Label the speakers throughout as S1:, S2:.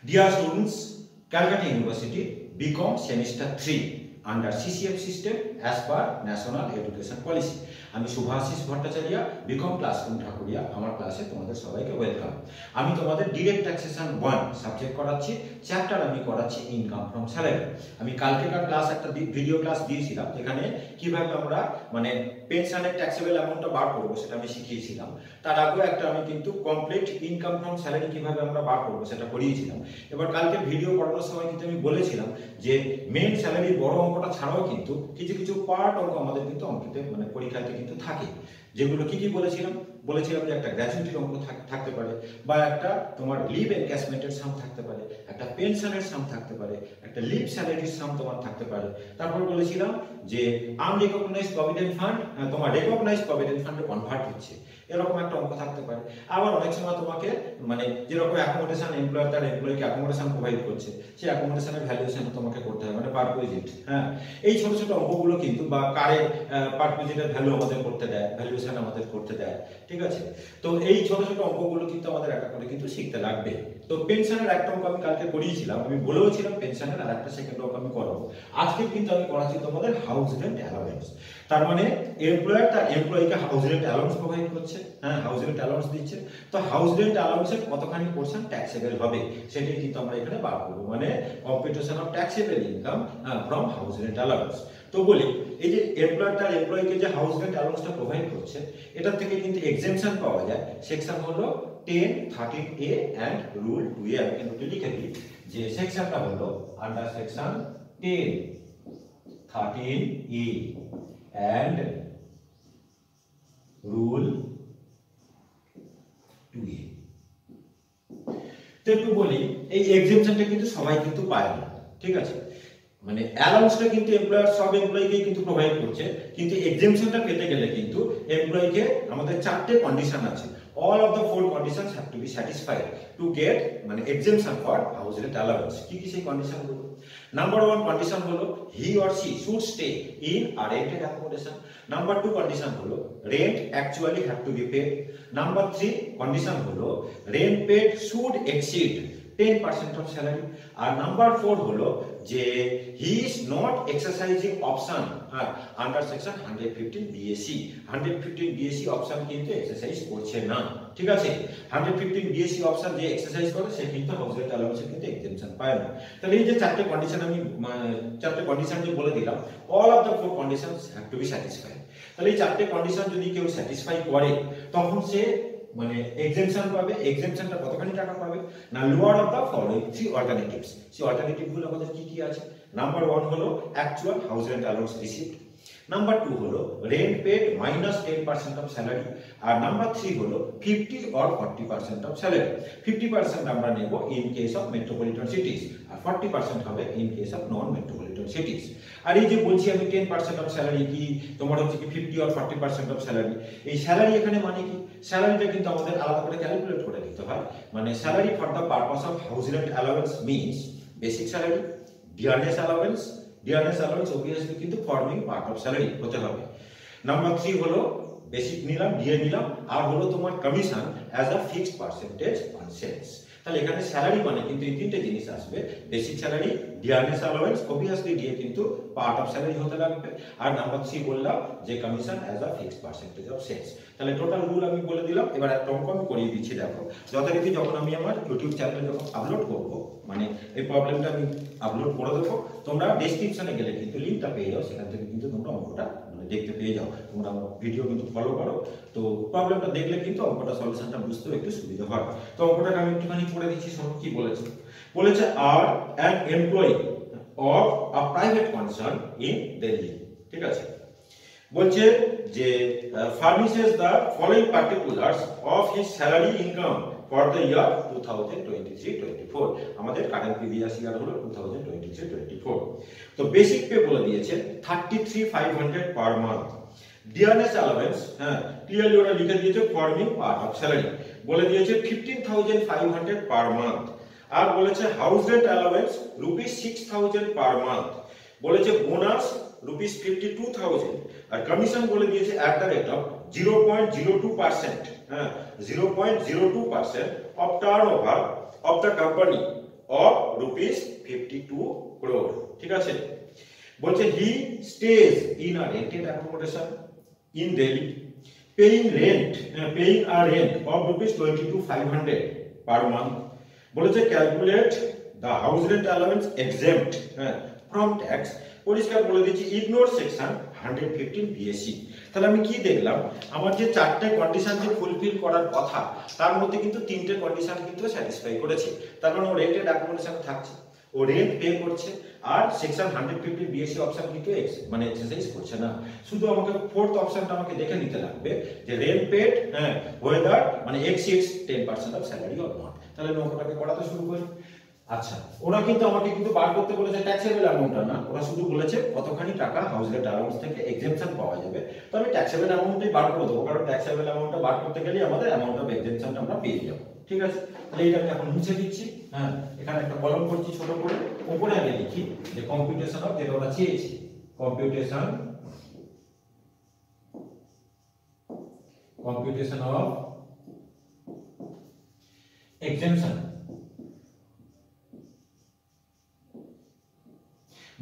S1: Dear students, Calcutta University BCom Semester 3 under CCF system as per National Education Policy. আমি Shubhashis Bhattacharya BCom classroom Thakuria আমার ক্লাসে তোমাদের সবাইকে welcome. আমি তোমাদের ডিরেক্ট ট্যাক্সেশন 1 সাবজেক্ট করাচ্ছি, চ্যাপ্টার আমি করাচ্ছি ইনকাম ফ্রম স্যালারি। আমি কালকেকার ক্লাস একটা ভিডিও ক্লাস দিয়েছিলাম যেখানে কিভাবে আমরা মানে পেনশনের ট্যাক্সেবল অ্যামাউন্টটা বার করব সেটা আমি শিখিয়েছিলাম। তার আগেও একটা আমি কিন্তু কমপ্লিট ইনকাম ফ্রম স্যালারি কিভাবে আমরা বার করব সেটা করিয়েছিলাম। এবার কালকে ভিডিও করানোর সময় কিন্তু আমি বলেছিলাম যে মেইন স্যালারির বড় অঙ্কটা ছাড়াও কিন্তু কিছু কিছু পার্ট অঙ্ক আমাদের কিন্তু অঙ্কিতে মানে পরীক্ষাতে কিন্তু থাকে, যেগুলো কি বলেছিলাম যে একটা গ্র্যাচুইটির অঙ্ক থাকতে পারে, বা একটা তোমার লিভ এনক্যাশমেন্টের সাম থাকতে পারে, একটা পেনশনের সাম থাকতে পারে, একটা লিভ স্যালারির সাম তোমার থাকতে পারে। তারপর বলেছিলাম যে আনরিকগনাইজড প্রভিডেন্ট ফান্ড তোমার রিকগনাইজড প্রভিডেন্ট ফান্ডে কনভার্ট হচ্ছে, এরকম একটা অঙ্ক থাকতে পারে। আবার অনেক সময় তোমাকে মানে যেরকম অ্যাকোমোডেশন এমপ্লয়ার তার এমপ্লয়িকে অ্যাকোমোডেশন প্রোভাইড করছে, সেই অ্যাকোমোডেশনের ভ্যালুয়েশন তোমাকে করতে হবে, মানে পারকুইজিট। হ্যাঁ, এই ছোট ছোট অঙ্কগুলো কিন্তু বা কারের পারকুইজিটের ভ্যালু আমাদের করতে দেয়, ভ্যালুয়েশন আমাদের করতে দেয়, ঠিক আছে। তো এই ছোট ছোট অঙ্কগুলো কিন্তু আমাদের একটা করে কিন্তু শিখতে লাগবে। তো পেনশনের একটা অঙ্ক আমি কালকে করিয়েছিলাম, আমি বলেওছিলাম পেনশনের আর একটা সেকেন্ড অঙ্ক আমি করাবো। আজকে কিন্তু আমি করাচ্ছি তোমাদের হাউস রেন্ট অ্যালাউয়েন্স। তার মানে এমপ্লয়ার তার এমপ্লয়িকে হাউস রেন্ট অ্যালাউন্স প্রোভাইড করছে, হ্যাঁ হাউস রেন্ট অ্যালাউন্স দিচ্ছে। তো হাউস রেন্ট অ্যালাউন্সের কতখানি পোরশন ট্যাক্সেবল হবে সেটাই কিন্তু আমরা এখানে বার করবো, মানে computation of taxable income from house rent allowance. তো বলি এই যে এমপ্লয়ার তার এমপ্লয়িকে যে হাউস রেন্ট অ্যালাউন্সটা প্রোভাইড করছে, এটার থেকে কিন্তু এক্সেমশন পাওয়া যায়। সেকশন হলো 10, 13A এন্ড রুল 2A। আমি কিন্তু লিখে দিই যে সেকশনটা হলো under section 10, 13A and rule 2A। তো একটু বলি এই এক্সেমশনটা কিন্তু সবাই কিন্তু পায় না, ঠিক আছে। মানে অ্যালাউন্সটা কিন্তু এমপ্লয়ার সব এমপ্লয়িকে কিন্তু প্রোভাইড করছে, কিন্তু এক্সেমশনটা পেতে গেলে কিন্তু এমপ্লয়িকে আমাদের চারটে কন্ডিশন আছে। all of the four conditions have to be satisfied to get মানে exemption for house rent allowance। কি কি সেই কন্ডিশন গুলো? নাম্বার 1 কন্ডিশন হলো he or she should stay in a rented accommodation। Number 2 condition হলো rent actually have to be paid। Number 3 condition হলো rent paid should exceed 10% of salary। আর number 4 হলো যে he is not exercising option under section 115 BAC। 115 BAC option কিন্তু exercise করছে না, ঠিক আছে। 115 BAC অপশন যে এক্সারসাইজ করে সে কিন্তু হাউস রেন্ট অ্যালাউন্সে কিন্তু এক্সেমশন পায় না। তাহলে এই যে চারটে কন্ডিশন আমি চারটে কন্ডিশন যে বলে দিলাম, all of the four conditions have to B satisfied. তাহলে এই চারটে কন্ডিশন যদি কেউ স্যাটিসফাই করে তখন সে মানে এক্সেমশন পাবে। এক্সেমশনটা কতখানি টাকা পাবে না, lower of the following three alternatives. সেই অল্টারনেটিভগুলো আমাদের কি কি আছে? নাম্বার 1 হলো actual house rent allowance received. Number 2 হলো rent paid minus 10% of salary. আর নাম্বার 3 হলো 50 or 40% অফ স্যালারি। 50% আমরা নেব in case of metropolitan cities, আর 40% হবে in case of non metropolitan cities. আর এই যে বলছি আমি 10% অফ স্যালারি কি তোমার হচ্ছে কি 50 or 40% অফ স্যালারি, এই স্যালারি এখানে মানে কি? স্যালারিটা কিন্তু আমাদের আলাদা করে ক্যালকুলেট করে দিতে হয়। মানে salary for the purpose of house rent allowance means basic salary, dearness allowance. Dearness allowance obviously কিন্তু ফর্মিং পার্ট অফ স্যালারি হতে হবে। নাম্বার 3 হলো বেসিক নিলাম, ডিএ নিলাম, আর হলো তোমার commission as a fixed percentage on sales. তাহলে এখানে স্যালারি মানে কিন্তু এই তিনটে জিনিস আসবে, basic salary, dearness allowance, obviously DA কিন্তু পার্ট অফ স্যালারি হতে লাগবে, আর নাম্বার 3 বললাম যে commission as a fixed percentage of sales. তাহলে টোটাল রুল আমি বলে দিলাম। এবার একটা অঙ্ক আমি করিয়ে দিচ্ছি, দেখো। যথারীতি যখন আমি আমার ইউটিউব চ্যানেলে যখন আপলোড করব, মানে এই প্রবলেমটা আমি আপলোড করে দেবো, তোমরা ডেসক্রিপশনে গেলে কিন্তু লিঙ্কটা পেয়ে যাও, সেখান থেকে কিন্তু তোমরা অঙ্কটা মানে দেখতে পেয়ে যাও। তোমরা আমার ভিডিও কিন্তু ফলো করো, তো প্রবলেমটা দেখলে কিন্তু অঙ্কটা সলিউশনটা বুঝতেও একটু সুবিধা হয়। তো অঙ্কটা আমি একটুখানি পড়ে দিচ্ছি, শোনো কি বলেছে। বলেছে আর an employee of a private concern in Delhi, ঠিক আছে। বলছে যে furnishes the following particulars of his salary income for the year 2023-24। আমাদের কারেন্ট প্রিভিয়াস ইয়ার হলো 2023-24। তো বেসিক পে বলে দিয়েছে 33,500 per month. Dearness allowance clearly ওরা লিখে দিয়েছে ফর্মিং পার্ট অফ স্যালারি, বলে দিয়েছে 15,500 পার মান্থ। আর বলেছে house rent allowance ₹6,000 per month. বলেছে বোনাস ₹52,000। আর কমিশন বলে দিয়েছে at the rate of 0.02%, 0.02% of turnover of the company of rupees 52 crore। ঠিক আছে, বলছে he stays in a rented accommodation in Delhi paying a rent of rupees 22,500 per month. বলেছে calculate the house rent allowance exempt from tax. পরিষ্কার বলে দিচ্ছি ignore section 115 BSc. তাহলে আমি কি দেখলাম, আমার যে চারটে কন্ডিশন যে ফুলফিল করার কথা তার মধ্যে কিন্তু তিনটে কন্ডিশন কিন্তু স্যাটিসফাই করেছে। তার মানে ও রেন্টেড অ্যাকোমোডেশনে থাকছে, ও রেন্ট পে করছে, আর সেকশন 115 বিএসসি অপশন কিন্তু মানে এক্সারসাইজ করছে না। শুধু আমাকে ফোর্থ অপশনটা আমাকে দেখে নিতে লাগবে যে রেন্ট পেড ওয়েদার মানে exceeds 10% of salary or not. তাহলে অঙ্কটাকে করাতে শুরু করি। আচ্ছা, ওরা কিন্তু আমাকে কিন্তু বার করতে বলেছে ট্যাক্সেবল অ্যামাউন্টটা না, ওরা শুধু বলেছে কতখানি টাকা হাউস রেন্ট অ্যালাউন্স থেকে এক্সেম্পশন পাওয়া যাবে। তো আমি ট্যাক্সেবল অ্যামাউন্টই বার করে দেবো, কারণ ট্যাক্সেবল অ্যামাউন্টটা বার করতে গেলে আমাদের অ্যামাউন্ট অফ এক্সেম্পশনটা আমরা পেয়ে যাবো। ঠিক আছে, তাহলে এটা আমি এখন মুছে দিচ্ছি। এখানে একটা কলম করছি ছোট করে, উপরে আগে লিখি যে কম্পিউটেশন অফ, যেটা ওরা চেয়েছি, কম্পিউটেশন অফ এক্সেম্পশন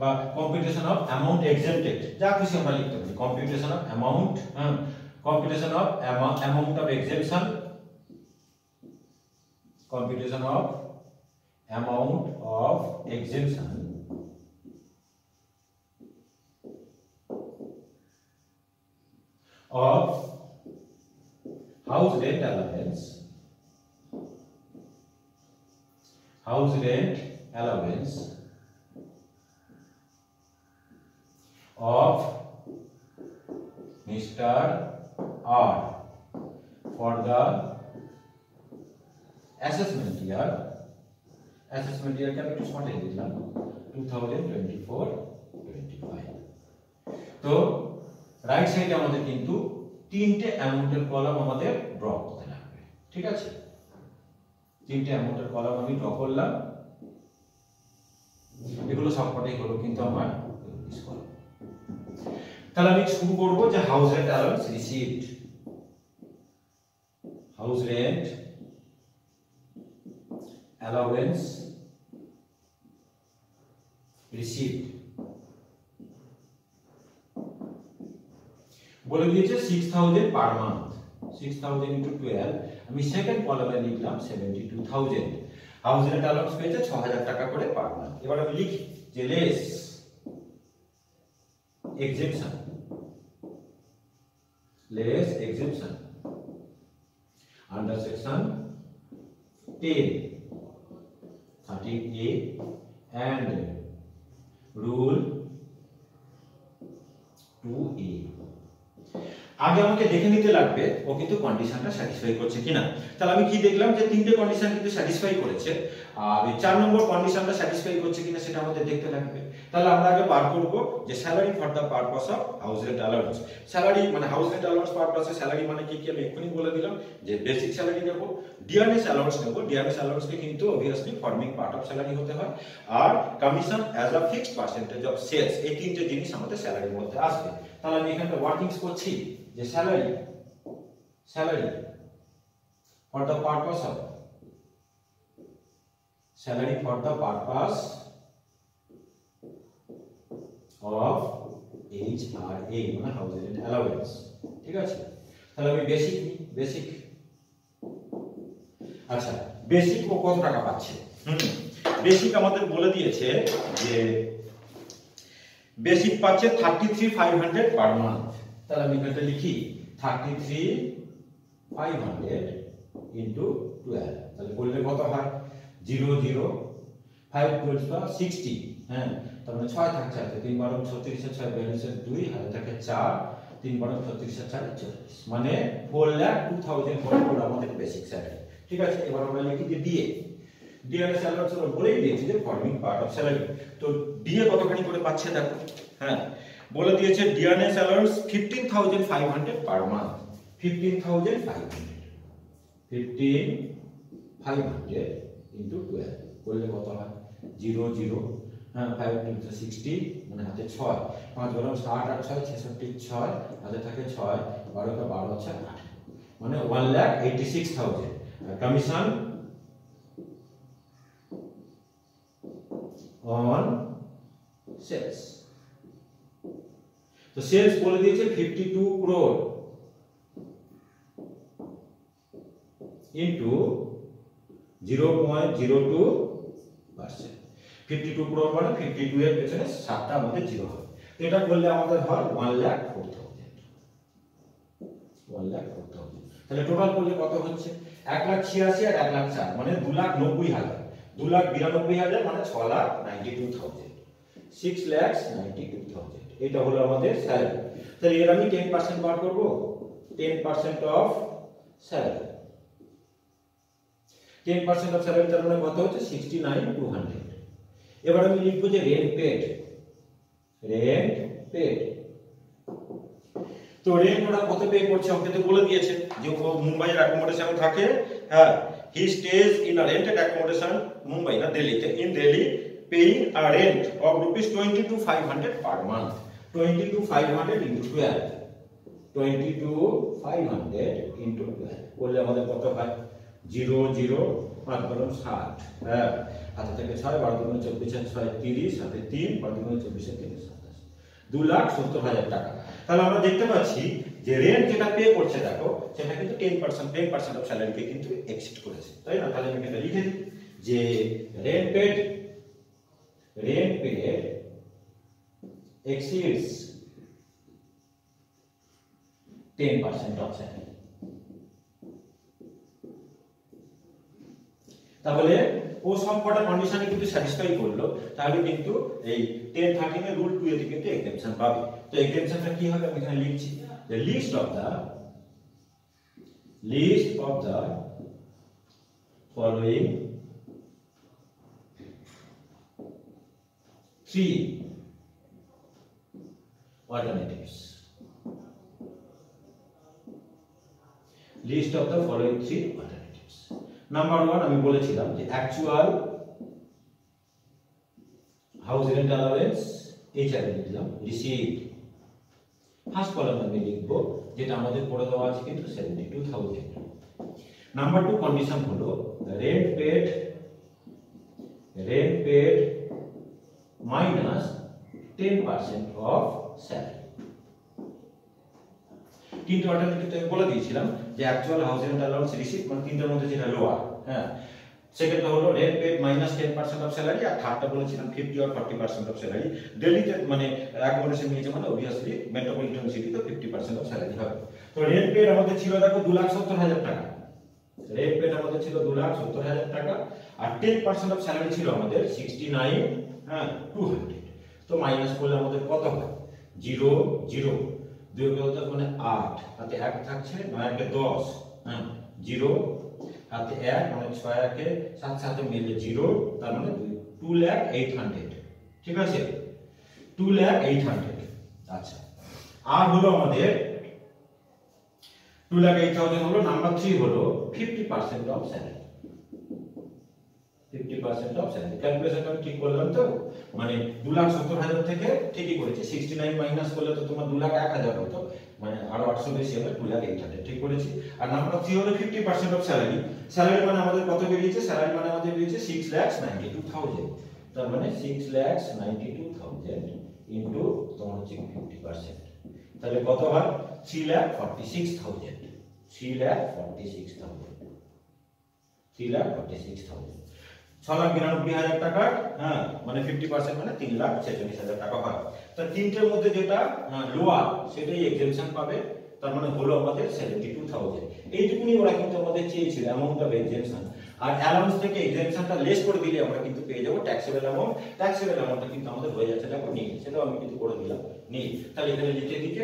S1: বা কম্পিউটেশন অফ অ্যামাউন্ট এক্সেম্পটেড, যা খুশি আমরা লিখতে পারি। Computation of amount, computation of amount of exemption, computation of amount of exemption of house rent allowance of Mr. R for the assessment year কে আমি একটু শর্টে দিলাম 2024-25। তো রাইট সাইডে আমাদের কিন্তু তিনটে অ্যামাউন্টের কলাম আমাদের ড্র করতে লাগবে। ঠিক আছে, তিনটে অ্যামাউন্টের কলাম আমি ড্র করলাম, এগুলো সবকটাই হলো কিন্তু আমার কলাম। তাহলে আমি শুরু করব যে house rent allowance received, house rent allowance received বলে দিয়েছে 6000 পার মান্থ, 6000 ইনটু 12। আমি সেকেন্ড কলামে লিখলাম 72,000। হাউস রেন্ট অ্যালাউন্স পেয়েছে 6000 টাকা করে পার মান্থ। এবার আমি লিখি যে less exemption under section 13A and rule 2A। আগে আমাকে দেখে নিতে লাগবে ও কিন্তু কন্ডিশনটা স্যাটিসফাই করছে কিনা। তাহলে আমি কি দেখলাম যে তিনটে কন্ডিশন কিন্তু স্যাটিসফাই করেছে, আর 4 নম্বর কন্ডিশনটা স্যাটিসফাই করছে কিনা সেটা আমাদের দেখতে লাগবে। তাহলে আমরা আগে বার করব যে salary for the purpose of house rent allowance. Salary মানে হাউস রেন্ট অ্যালাউন্স পারপাসে স্যালারি মানে কি আমি এক্ষুনি বলে দিলাম যে বেসিক স্যালারি নেব, ডিআরএস অ্যালাউন্স নেব। ডিআরএস অ্যালাউন্সকে কিন্তু obviously forming part of salary হতে হয়, আর commission as a fixed percentage of sales, এই তিনটে জিনিস আমাদের স্যালারির মধ্যে আসবে। তাহলে আমি এখানে ওয়ার্কিংস করছি যে salary for the purpose of HRA মানে হাউস রেন্ট অ্যালাউন্স। ঠিক আছে, তাহলে আমি বেসিক আচ্ছা বেসিক ও কত টাকা পাচ্ছে? বেসিক আমাদের বলে দিয়েছে যে বেসিক পাচ্ছে 33,500 পার মান্থ। তাহলে আমি এখানে লিখি 33,500 ইনটু 12। তাহলে করলে কত হয় 00 5 12 60। তার মানে 6 থাকছে, 3 12 36 6 42 2 হাতে থাকে 4, 3 12 36 4 44, মানে 4,02,000 আমাদের বেসিক স্যালারি। ঠিক আছে, এবার আমরা লিখি যে ডিএ। ডিআরএস অ্যালাউন্স আমরা বলেই দিয়েছি যে ফর্মিং পার্ট অফ স্যালারি। তো ডিএ কতখানি করে পাচ্ছে দেখো, বলে দিয়েছে DRS allowance 15,500 per month. 15,500 into 12 করলে কত হয় 00 5 2 60 মানে হাতে 6, 5 12 60 আর 6 66 6 হাতে থাকে 6, 12 কা 12 আছে 8, মানে 1,86,000। Commission on sales. তো সেলস বলে দিয়েছে 52 crore ইনটু 0.02%। 52 crore মানে 52 এর পেছনে 7টা আমাদের জিরো হবে। তো এটা করলে আমাদের হয় 1,04,000। 1,04,000। তাহলে টোটাল করলে কত হচ্ছে? 1,86,000 আর 1,04,000 মানে 2,90,000। 2,92,000 মানে 6,92,000। 6,92,000 এটা হলো আমাদের স্যালারি। তাহলে এর আমি 10% বার করব। 10% অফ স্যালারি। 10% অফ স্যালারি তার মানে কত হচ্ছে? 69,200। এবার আমি লিখব যে রেন্ট পেড। Rent paid. তো রেন্ট ওরা কত পে করছে ওকে তো বলে দিয়েছে যে ও মুম্বাইয়ের অ্যাকোমোডেশনে থাকে। হ্যাঁ, হি stays in a rented accommodation Mumbai না দিল্লিতে, in Delhi paying a rent of rupees 22,500 per month. 22,500 into 12. 22,500 into 12 করলে আমাদের কত হয়? 0 0 5 বরং 60। হ্যাঁ, হাতে থেকে 6 12 গুণ 24 6 30 সাথে 3 12 গুণ 24 3 27 2,70,000 টাকা। তাহলে আমরা দেখতে পাচ্ছি যে রেন্ট যেটা পে করছে দেখো সেটা কিন্তু 10% অফ স্যালারিকে কিন্তু এক্সিড করেছে, তাই না? তাহলে আমি এটা লিখে দিই যে rent paid exceeds 10% of salary। তাহলে ও সবকটা কন্ডিশনে কিন্তু স্যাটিসফাই করলো, তাহলে কিন্তু এই 10-13 এর রুল 2 এ কিন্তু এক্সেপশন পাবে। তো এক্সেপশনটা কি হবে আমি এখানে লিখছি যে list of the following 3 alternatives। List of the following 3 alternatives। Number 1 আমি বলেছিলাম যে actual house rent allowance এইখানে লিখলাম received। ফার্স্ট কলাম আমি লিখব যেটা আমাদের পড়ে দেওয়া আছে কিন্তু 72,000। নাম্বার 2 কন্ডিশন হলো rent paid minus 10% of salary। তিনটে অল্টারনেটিভ আমি বলে দিয়েছিলাম যে actual house rent allowance receive মানে তিনটার মধ্যে যেটা লোয়ার। হ্যাঁ, সেকেন্ডটা হলো rent paid minus 10% of salary, আর থার্ডটা বলেছিলাম 50 or 40% অফ স্যালারি। দিল্লিতে মানে অ্যাকোমোডেশন নিয়েছে মানে অবভিয়াসলি মেট্রোপলিটন সিটিতে 50% অফ স্যালারি হবে। তো রেন্ট পেড আমাদের ছিল দেখো 2,70,000 টাকা। রেন্ট পেড আমাদের ছিল 2,70,000 টাকা, আর 10% অফ স্যালারি ছিল আমাদের 69,200। তো মাইনাস করলে আমাদের কত হয়? 0 0 2 কে মানে 8 হাতে 1 থাকছে 9 কে 10। হ্যাঁ, 0 হাতে 1 মানে 6 একে 7 সাথে মিলে 0, তার মানে 2,08,000। ঠিক আছে, 2,08,000। আচ্ছা, আর হলো আমাদের 2,08,000 হলো। নাম্বার 3 হলো 50% অফ স্যালারি। 50% অফ স্যালারি ক্যালকুলেশনটা ঠিক করলাম তো, মানে 2,70,000 থেকে ঠিকই করেছি, 69 মাইনাস করলে তো তোমার 2,01,000 হতো, মানে আরো 800 বেশি হবে 2,08,000 ঠিক করেছি। আর নাম্বার 3 হলো 50% অফ স্যালারি। স্যালারি মানে আমাদের কত বেরিয়েছে? স্যালারি মানে আমাদের বেরিয়েছে 6,92,000। তার মানে 6,92,000 ইনটু তোমার হচ্ছে 50%, তাহলে কত হয়? 3,46,000। 3,46,000 6,92,000 টাকা। হ্যাঁ, মানে 50% মানে 3,46,000 টাকা হয়। তো তিনটের মধ্যে যেটা লোয়ার সেটাই এক্সেপশন পাবে, তার মানে হলো আমাদের 72,000। এইটুকুনি ওরা কিন্তু আমাদের চেয়েছিল অ্যামাউন্ট অফ এক্সেপশন, আর অ্যালাউন্স থেকে এক্সেপশনটা লেস করে দিলে আমরা কিন্তু পেয়ে যাবো ট্যাক্সেবল অ্যামাউন্ট। ট্যাক্সেবল অ্যামাউন্টটা কিন্তু আমাদের হয়ে যাচ্ছে দেখো নীল, সেটাও আমি কিন্তু করে দিলাম নীল। তাহলে এখানে লিখে দিচ্ছে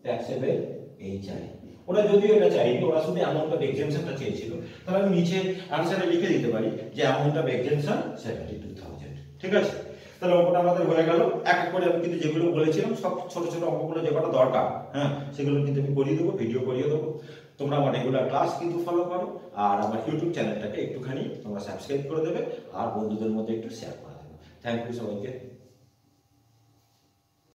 S1: ট্যাক্সেবল HI। ওরা যদিও এটা চাইনি, ওরা শুধু অ্যামাউন্ট অফ এক্সেপশনটা চেয়েছিল, তাহলে আমি নিচে আনসারে লিখে দিতে পারি যে অ্যামাউন্ট অফ এক্সেপশন 72,000। ঠিক আছে, তাহলে অঙ্কটা আমাদের হয়ে গেল। এক এক করে আমি কিন্তু যেগুলো বলেছিলাম সব ছোট ছোট অঙ্কগুলো যে কটা দরকার, হ্যাঁ, সেগুলো কিন্তু আমি করিয়ে দেবো, ভিডিও করিয়ে দেবো। তোমরা আমার রেগুলার ক্লাস কিন্তু ফলো করো, আর আমার ইউটিউব চ্যানেলটাকে একটুখানি তোমরা সাবস্ক্রাইব করে দেবে, আর বন্ধুদের মধ্যে একটু শেয়ার করে দেবে। থ্যাংক ইউ সবাইকে।